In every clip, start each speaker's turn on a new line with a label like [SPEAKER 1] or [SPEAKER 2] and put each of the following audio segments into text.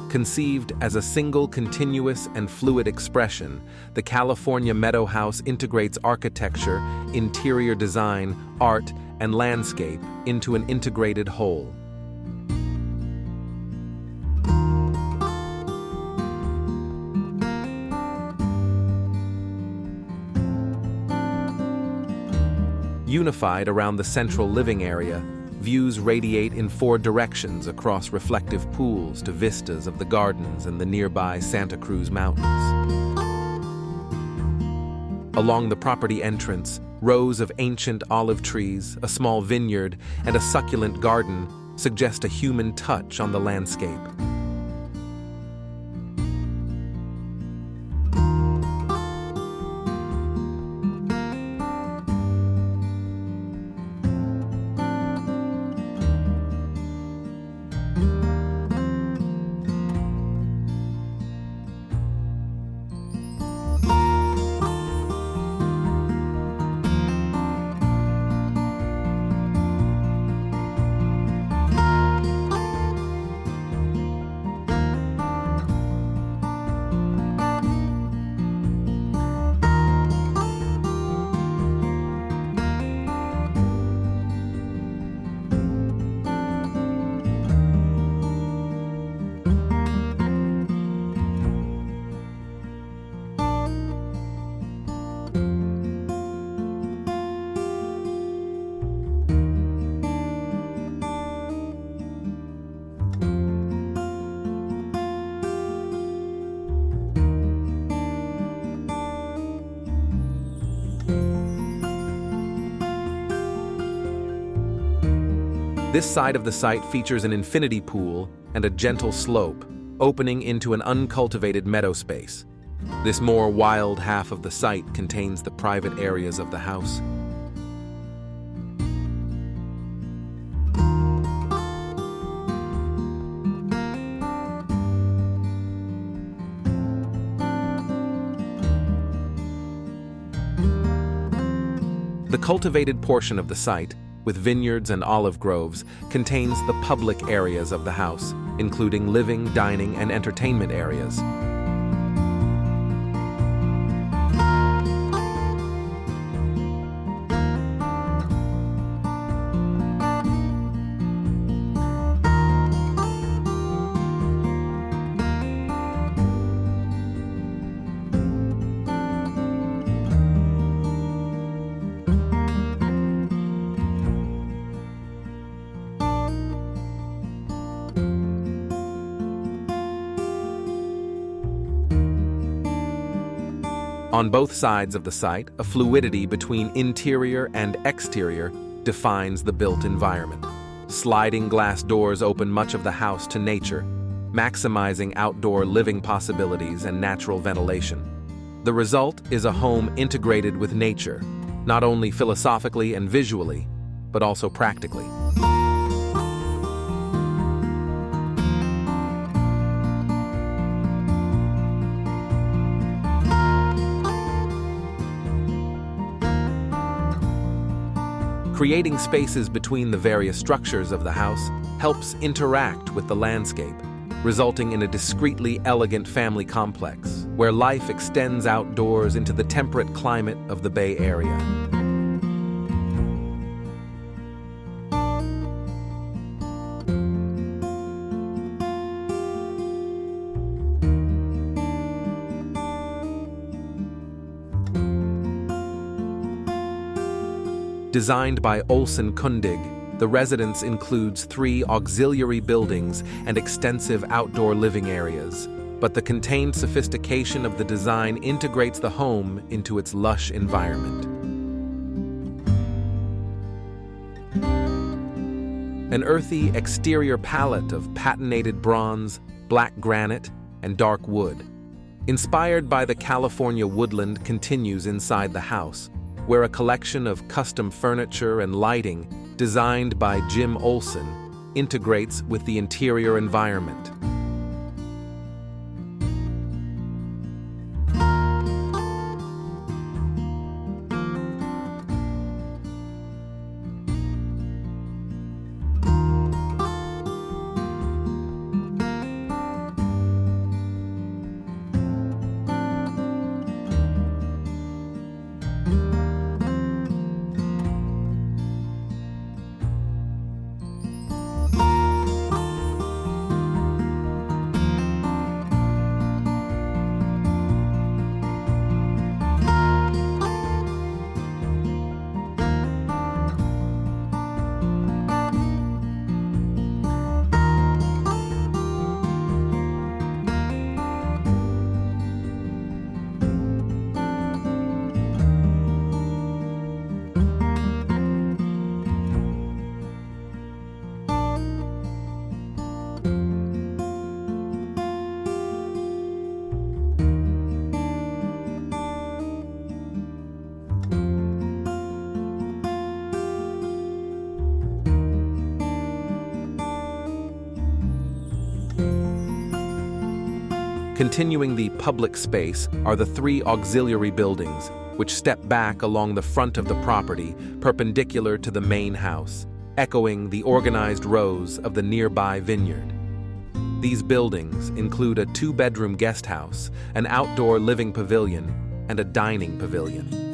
[SPEAKER 1] Conceived as a single, continuous, and fluid expression, the California Meadow House integrates architecture, interior design, art, and landscape into an integrated whole. Unified around the central living area, views radiate in 4 directions across reflective pools to vistas of the gardens and the nearby Santa Cruz Mountains. Along the property entrance, rows of ancient olive trees, a small vineyard, and a succulent garden suggest a human touch on the landscape. This side of the site features an infinity pool and a gentle slope, opening into an uncultivated meadow space. This more wild half of the site contains the private areas of the house. The cultivated portion of the site, with vineyards and olive groves, contains the public areas of the house, including living, dining, and entertainment areas. On both sides of the site, a fluidity between interior and exterior defines the built environment. Sliding glass doors open much of the house to nature, maximizing outdoor living possibilities and natural ventilation. The result is a home integrated with nature, not only philosophically and visually, but also practically. Creating spaces between the various structures of the house helps interact with the landscape, resulting in a discreetly elegant family complex where life extends outdoors into the temperate climate of the Bay Area. Designed by Olson Kundig, the residence includes 3 auxiliary buildings and extensive outdoor living areas, but the contained sophistication of the design integrates the home into its lush environment. An earthy exterior palette of patinated bronze, black granite, and dark wood, inspired by the California woodland, continues inside the house, where a collection of custom furniture and lighting designed by Jim Olson integrates with the interior environment. Continuing the public space are the three auxiliary buildings, which step back along the front of the property, perpendicular to the main house, echoing the organized rows of the nearby vineyard. These buildings include a two-bedroom guest house, an outdoor living pavilion, and a dining pavilion.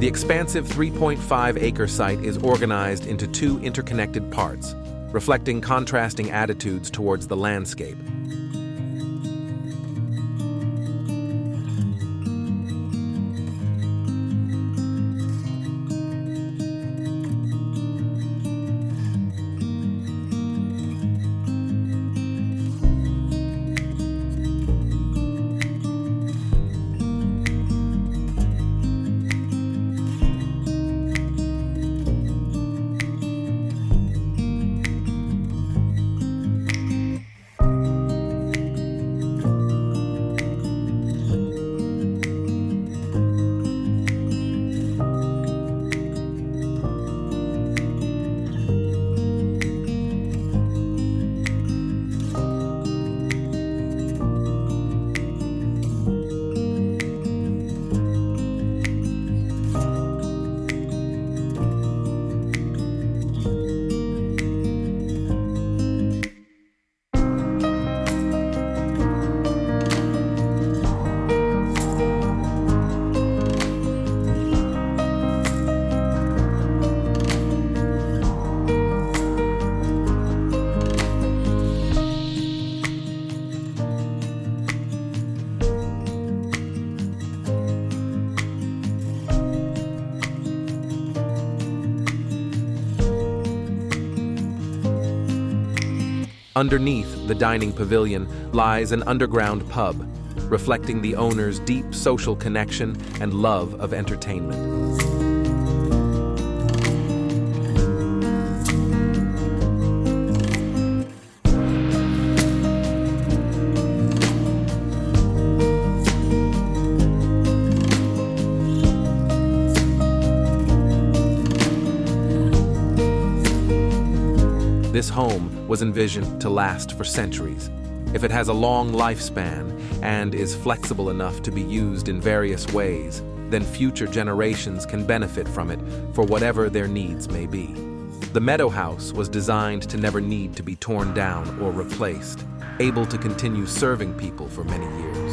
[SPEAKER 1] The expansive 3.5-acre site is organized into two interconnected parts, reflecting contrasting attitudes towards the landscape. Underneath the dining pavilion lies an underground pub, reflecting the owner's deep social connection and love of entertainment. This home was envisioned to last for centuries. If it has a long lifespan and is flexible enough to be used in various ways, then future generations can benefit from it for whatever their needs may be. The Meadow House was designed to never need to be torn down or replaced, able to continue serving people for many years.